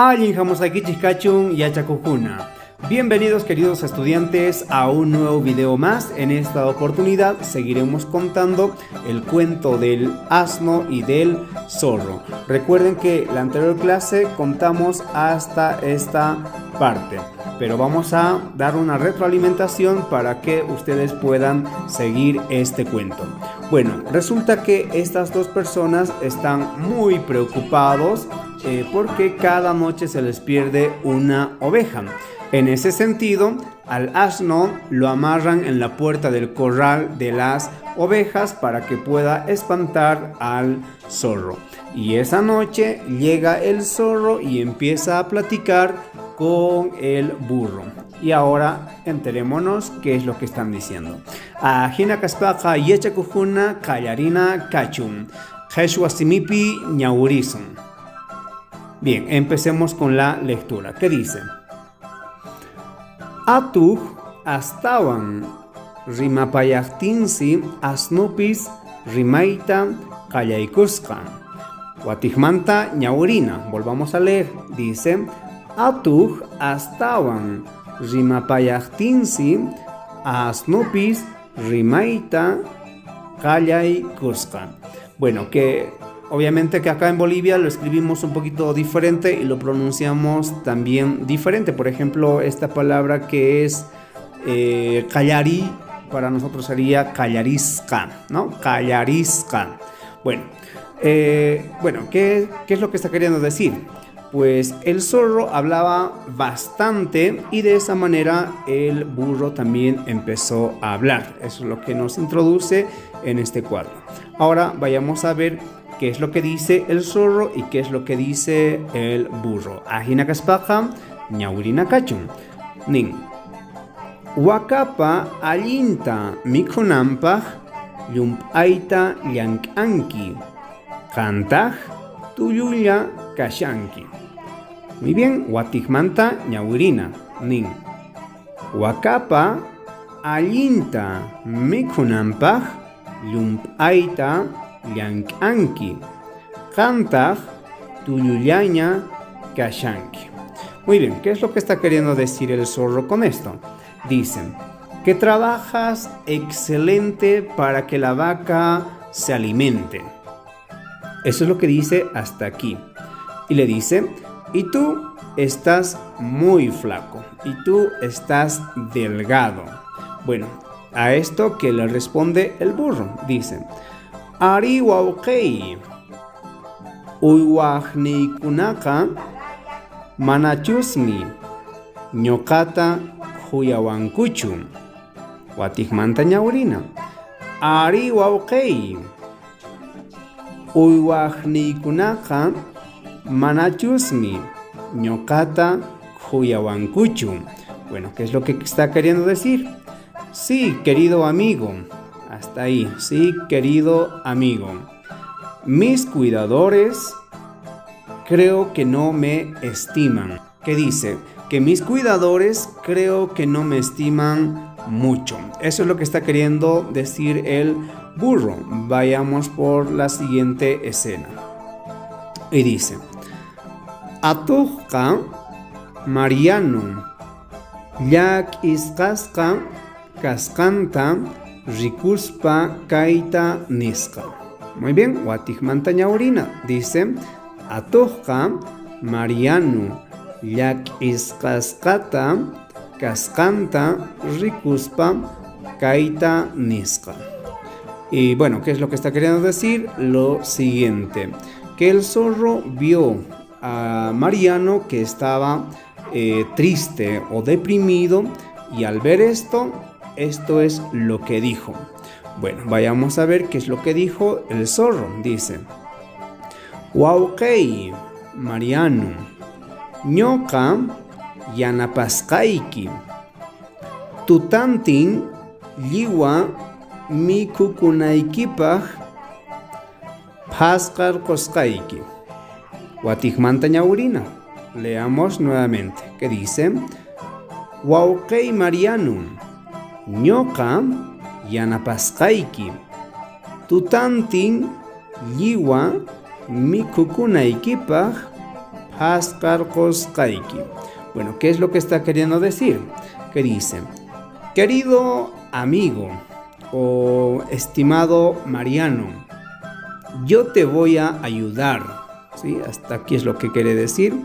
Allin Hamusaki Chikachun Yachakujuna. Bienvenidos queridos estudiantes a un nuevo video más. En esta oportunidad seguiremos contando el cuento del asno y del zorro. Recuerden que la anterior clase contamos hasta esta parte, pero vamos a dar una retroalimentación para que ustedes puedan seguir este cuento. Bueno, resulta que estas dos personas están muy preocupados porque cada noche se les pierde una oveja. En ese sentido, al asno lo amarran en la puerta del corral de las ovejas para que pueda espantar al zorro. Y esa noche llega el zorro y empieza a platicar con el burro. Y ahora enterémonos qué es lo que están diciendo. Ajina kaspaqa yechakujuna kallarina kachun. Jeshuasimipi ñaurizun. Bien, empecemos con la lectura. ¿Qué dice? Atuj astawan rimapayaqtinsi asnupis rimayta qallaykusqa. Watijmanta ñaurina. Volvamos a leer. Dice: Atuj astawan rimapayaqtinsi asnupis rimayta qallaykusqa. Bueno, que obviamente que acá en Bolivia lo escribimos un poquito diferente y lo pronunciamos también diferente. Por ejemplo, esta palabra que es callarí, para nosotros sería callarisca, ¿no? Callarisca. Bueno, ¿qué es lo que está queriendo decir? Pues el zorro hablaba bastante y de esa manera el burro también empezó a hablar. Eso es lo que nos introduce en este cuadro. Ahora vayamos a ver qué es lo que dice el zorro y qué es lo que dice el burro. Ajina kaspaqa ñaurina kachun. Nin. Wakapa allinta mikhunanpaq llump'ayta llank'anki. Qantaj tullulla kashanki. Muy bien, watijmanta ñaurina. Nin. Wakapa allinta mikhunanpaq llump'ayta llank'anki. Qantaj tullullaña kashanki. Muy bien, ¿qué es lo que está queriendo decir el zorro con esto? Dicen que trabajas excelente para que la vaca se alimente. Eso es lo que dice hasta aquí. Y le dice: y tú estás muy flaco, y tú estás delgado. Bueno, a esto que le responde el burro, dice: Ari wawqey uywaqniykunaqa manachusmi ñuqata huyawankuchu. Watijmanta ñaurina. Ari wawqey uywaqniykunaqa manachusmi ñuqata huyawankuchu. Bueno, ¿qué es lo que está queriendo decir? Sí, querido amigo. Hasta ahí. Sí, querido amigo. Mis cuidadores creo que no me estiman. ¿Qué dice? Que mis cuidadores creo que no me estiman mucho. Eso es lo que está queriendo decir el burro. Vayamos por la siguiente escena. Y dice: Atujqa Mariano yak isqasqa kasqanta rikuspa kaita nisqa. Muy bien, watijmanta ñaurina. Dice: Atujqa Mariano yak isqasqata kasqanta rikuspa kaita nisqa. Y bueno, ¿qué es lo que está queriendo decir? Lo siguiente: que el zorro vio a Mariano que estaba triste o deprimido, y al ver esto es lo que dijo. Bueno, vayamos a ver qué es lo que dijo el zorro. Dice: Wawqey Mariano ñoqa yanapasqayki. Tutantin lliwa mikukunaykipaq phasqarqusqayki. Watijmanta ñaurina. Leamos nuevamente. ¿Qué dice? Wawqey Mariano ñoqa yanapasqayki. Tutantin lliwa mikukunaykipaq haskarqusqayki. Bueno, ¿qué es lo que está queriendo decir? Que dice, querido amigo o estimado Mariano, yo te voy a ayudar. ¿Sí? Hasta aquí es lo que quiere decir.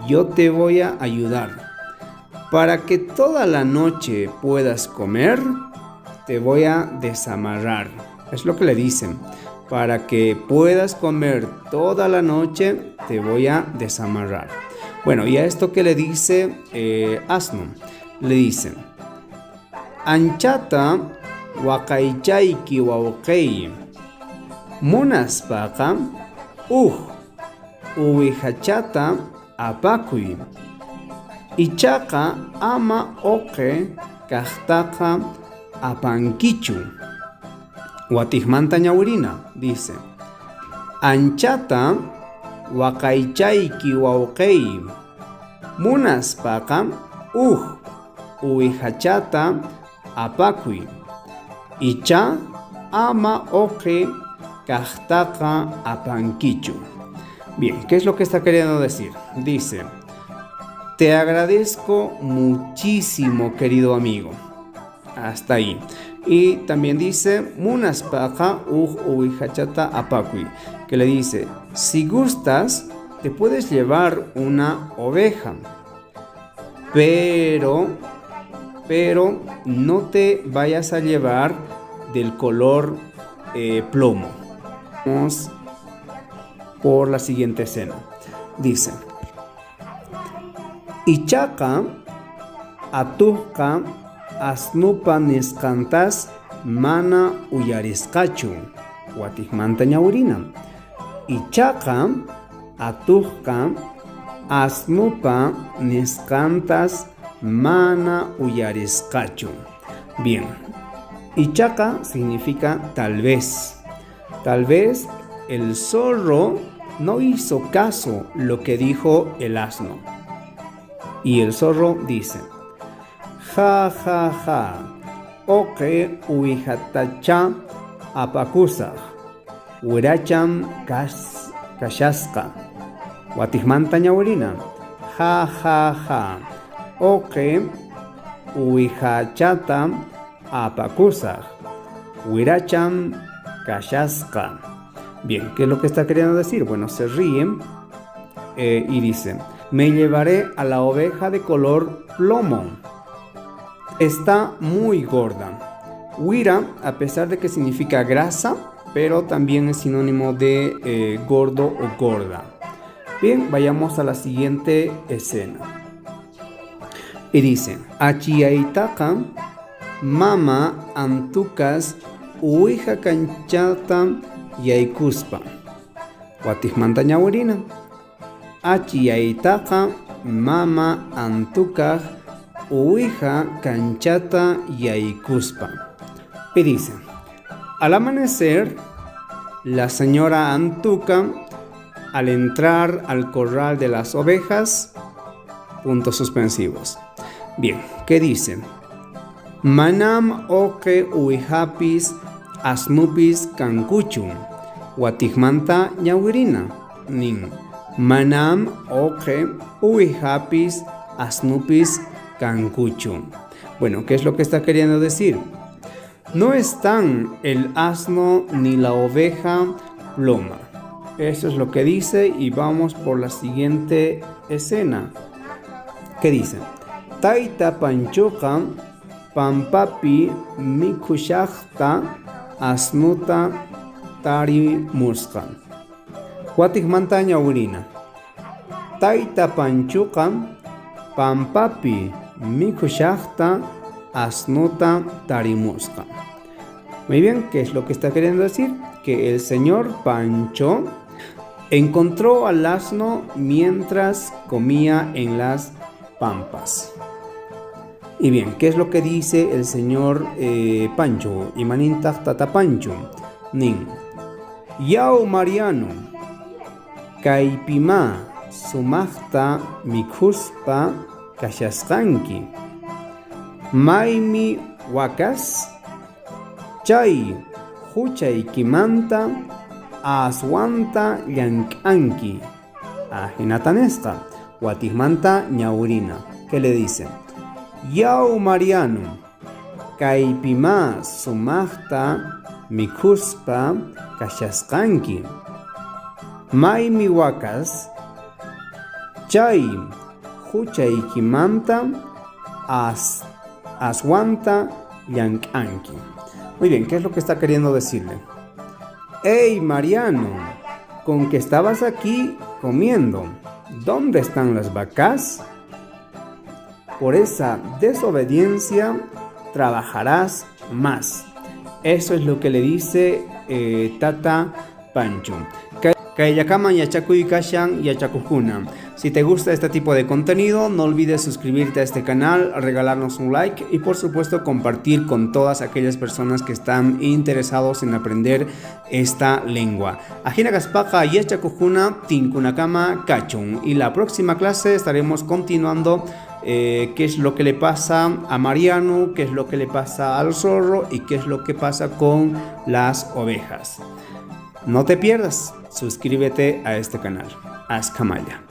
Yo te voy a ayudar. Para que toda la noche puedas comer, te voy a desamarrar. Es lo que le dicen. Para que puedas comer toda la noche, te voy a desamarrar. Bueno, y a esto que le dice asno, le dice, anchata waqaychayki wawqay, munaspaqa uwihachata apakuy, ichaqa ama oqe kaqtaqa apankichu. Watijmanta ñawirina, dice, anchata waqaychayki wawqay, munaspaqa uwihachata apakuy, icha ama oqe kaqtaqa apankichu. Bien, ¿qué es lo que está queriendo decir? Dice, te agradezco muchísimo, querido amigo. Hasta ahí. Y también dice, munaspaqa uwihachata apakuy, que le dice, si gustas, te puedes llevar una oveja, pero no te vayas a llevar del color plomo. Vamos por la siguiente escena. Dice, ichaqa atuqqa asnupa nisqantas mana uyarisqachu. Watijmanta ñawirina. Ichaqa atuqqa asnupa nisqantas mana uyarisqachu. Bien, ichaqa significa tal vez. Tal vez el zorro no hizo caso lo que dijo el asno. Y el zorro dice, ja, ja, ja, oqe uwihatacha apakusaq, wiracham kashasqa. Watijmanta ñawirina. Ja, ja, ja, oqe uwihachata apakusaq, wiracham kashasqa. Bien, ¿qué es lo que está queriendo decir? Bueno, se ríe y dice, me llevaré a la oveja de color plomo. Está muy gorda. Wira, a pesar de que significa grasa, pero también es sinónimo de gordo o gorda. Bien, vayamos a la siguiente escena. Y dice, achiaitaqa mama antukas uwiha kanchata yaykuspa. Watijmanta ñawirina. Achiaitaqa mama antukaq uwiha kanchata yaykuspa. Y dice, al amanecer, la señora Antuka, al entrar al corral de las ovejas, puntos suspensivos. Bien, ¿qué dice? Manam oqe uwihapis asnupis kankuchu. Watijmanta ñawirina. Nin. Manam oqe uwihapis asnupis kankuchu. Bueno, ¿qué es lo que está queriendo decir? No están el asno ni la oveja ploma. Eso es lo que dice y vamos por la siguiente escena. ¿Qué dice? Taita panchuqa pampapi mikushaqta asnuta tarimusqa. Watijmanta ñawirina. Taita panchuqa pampapi mikushaqta asnuta tarimusqa. Muy bien, ¿qué es lo que está queriendo decir? Que el señor Pancho encontró al asno mientras comía en las pampas. Y bien, ¿qué es lo que dice el señor Pancho? Imanintaq tata Pancho. Nin. Yao Mariano. Kaypima sumaqta mikhuspa kashasqanki. Maymi wakas. Chay huchaykimanta aswanta llank'anki. ajinatanesta, Guatismanta ñaurina. ¿Qué le dice? Yau Mariano, kaipima sumachta mikuspa kashasqanki. Maymi wakas, chay huchaykimanta aswanta llank'anki. Muy bien, ¿qué es lo que está queriendo decirle? ¡Hey Mariano! Con que estabas aquí comiendo, ¿dónde están las vacas? Por esa desobediencia trabajarás más. Eso es lo que le dice Tata Pancho. Kayakaman yachakuy kashan yachakujuna. Si te gusta este tipo de contenido, no olvides suscribirte a este canal, regalarnos un like y por supuesto compartir con todas aquellas personas que están interesados en aprender esta lengua. Ajina Gaspaka yachakujuna tinkunakama kachun. Y la próxima clase estaremos continuando qué es lo que le pasa a Mariano, qué es lo que le pasa al zorro y qué es lo que pasa con las ovejas. No te pierdas, suscríbete a este canal. Askamaya.